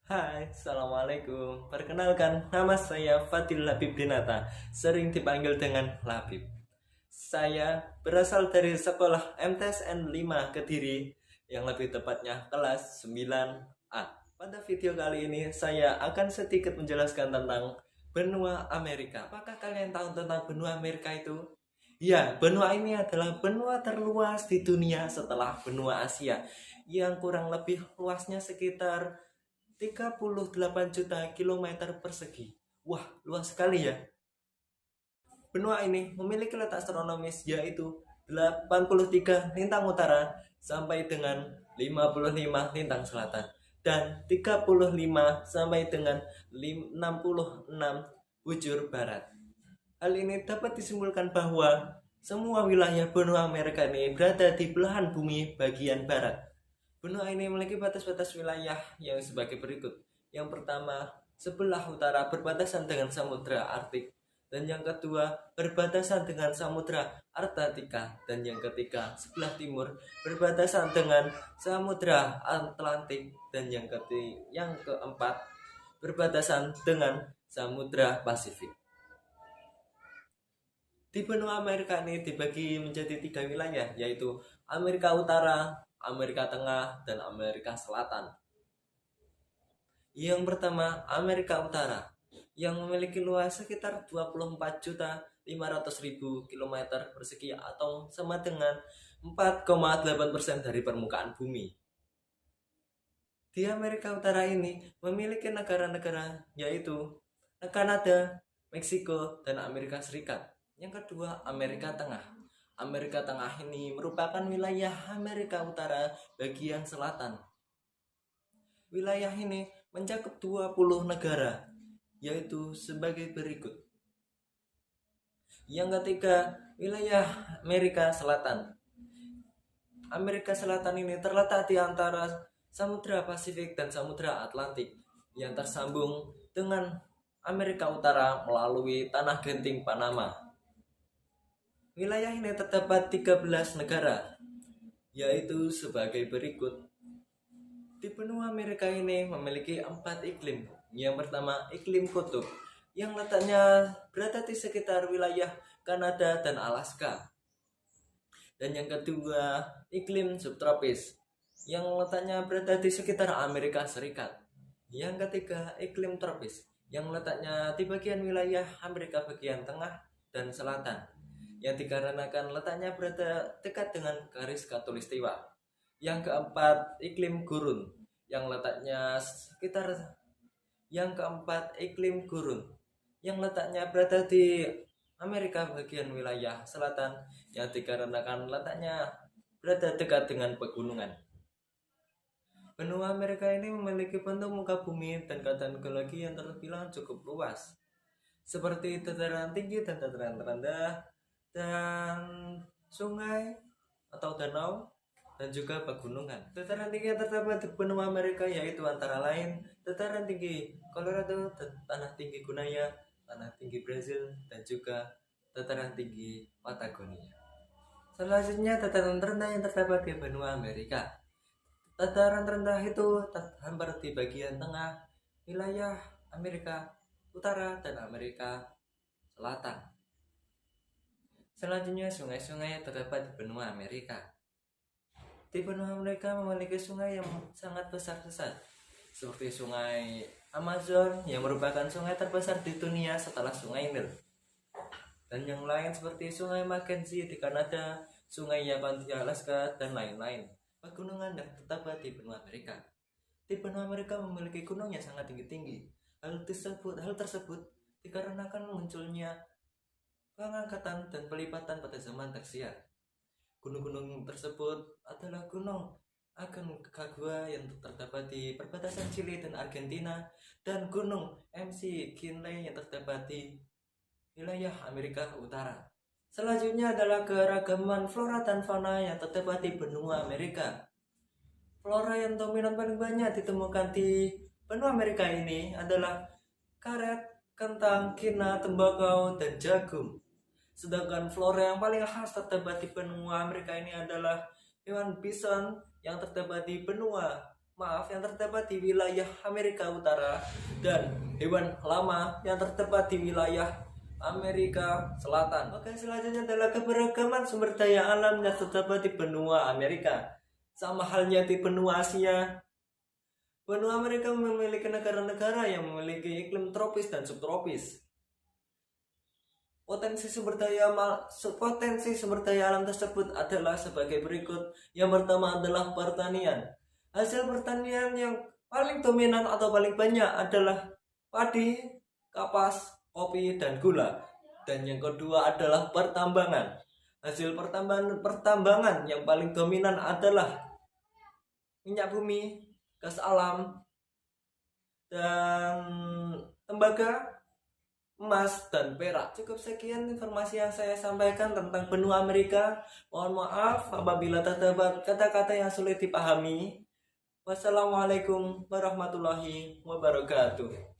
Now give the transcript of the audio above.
Hai, Assalamualaikum. Perkenalkan, nama saya Fadil Labib Dinata, sering dipanggil dengan Labib. Saya berasal dari sekolah MTSN 5 Kediri, yang lebih tepatnya kelas 9A. Pada video kali ini, saya akan sedikit menjelaskan tentang benua Amerika. Apakah kalian tahu tentang benua Amerika itu? Ya, benua ini adalah benua terluas di dunia setelah benua Asia, yang kurang lebih luasnya sekitar 38 juta kilometer persegi. Wah, luas sekali ya. Benua ini memiliki letak astronomis yaitu 83 lintang utara sampai dengan 55 lintang selatan dan 35 sampai dengan 66 bujur barat. Hal ini dapat disimpulkan bahwa semua wilayah benua Amerika ini berada di belahan bumi bagian barat. Benua ini memiliki batas-batas wilayah yang sebagai berikut. Yang pertama, sebelah utara berbatasan dengan Samudra Arktik, dan yang kedua berbatasan dengan Samudra Antartika, dan yang ketiga sebelah timur berbatasan dengan Samudra Atlantik, dan yang keempat berbatasan dengan Samudra Pasifik. Di benua Amerika ini dibagi menjadi tiga wilayah, yaitu Amerika Utara, Amerika Tengah, dan Amerika Selatan. Yang pertama, Amerika Utara, yang memiliki luas sekitar 24.500.000 kilometer persegi atau sama dengan 4,8% dari permukaan bumi. Di Amerika Utara ini memiliki negara-negara yaitu Kanada, Meksiko, dan Amerika Serikat. Yang kedua, Amerika Tengah. Amerika Tengah ini merupakan wilayah Amerika Utara bagian selatan. Wilayah ini mencakup 20 negara, yaitu sebagai berikut. Yang ketiga, wilayah Amerika Selatan. Amerika Selatan ini terletak di antara Samudra Pasifik dan Samudra Atlantik yang tersambung dengan Amerika Utara melalui Tanah Genting Panama. Wilayah ini terdapat 13 negara, yaitu sebagai berikut. Di benua Amerika ini memiliki 4 iklim. Yang pertama, iklim kutub, yang letaknya berada di sekitar wilayah Kanada dan Alaska. Dan yang kedua, iklim subtropis, yang letaknya berada di sekitar Amerika Serikat. Yang ketiga, iklim tropis, yang letaknya di bagian wilayah Amerika bagian tengah dan selatan, yang dikarenakan letaknya berada dekat dengan garis khatulistiwa. Yang keempat, iklim gurun, yang letaknya sekitar yang keempat, iklim gurun, yang letaknya berada di Amerika bagian wilayah selatan, yang dikarenakan letaknya berada dekat dengan pegunungan. Benua Amerika ini memiliki bentuk muka bumi dan keadaan geologi yang terbilang cukup luas, seperti dataran tinggi dan dataran rendah, dan sungai atau danau, dan juga pegunungan. Dataran tinggi yang terdapat di benua Amerika yaitu antara lain dataran tinggi Colorado, tanah tinggi Gunaya, tanah tinggi Brazil, dan juga dataran tinggi Patagonia. Selanjutnya, dataran rendah yang terdapat di benua Amerika. Dataran rendah itu terhampar di bagian tengah wilayah Amerika Utara dan Amerika Selatan. Selanjutnya, sungai-sungai yang terdapat di benua Amerika. Di benua Amerika memiliki sungai yang sangat besar-besar, seperti sungai Amazon yang merupakan sungai terbesar di dunia setelah sungai Nil, dan yang lain seperti sungai Mackenzie di Kanada, sungai Yukon di Alaska, dan lain-lain. Pegunungan yang terdapat di benua Amerika. Di benua Amerika memiliki gunung yang sangat tinggi-tinggi. Hal tersebut dikarenakan munculnya pengangkatan dan pelipatan pada zaman tersier. Gunung-gunung tersebut adalah gunung Aconcagua yang terdapat di perbatasan Chili dan Argentina, dan gunung McKinley yang terdapat di wilayah Amerika Utara. Selanjutnya adalah keragaman flora dan fauna yang terdapat di benua Amerika. Flora yang dominan paling banyak ditemukan di benua Amerika ini adalah karet, kentang, kina, tembakau, dan jagung. Sedangkan flora yang paling khas terdapat di benua Amerika ini adalah hewan bison yang terdapat di benua yang terdapat di wilayah Amerika Utara, dan hewan lama yang terdapat di wilayah Amerika Selatan. Oke, selanjutnya adalah keberagaman sumber daya alam yang terdapat di benua Amerika. Sama halnya di benua Asia, benua Amerika memiliki negara-negara yang memiliki iklim tropis dan subtropis. Potensi sumber daya alam tersebut adalah sebagai berikut. Yang pertama adalah pertanian. Hasil pertanian yang paling dominan atau paling banyak adalah padi, kapas, kopi, dan gula. Dan yang kedua adalah pertambangan. Hasil pertambangan yang paling dominan adalah minyak bumi, gas alam, dan tembaga, emas, dan perak. Cukup sekian informasi yang saya sampaikan tentang benua Amerika. Mohon maaf apabila terdapat kata-kata yang sulit dipahami. Wassalamualaikum warahmatullahi wabarakatuh.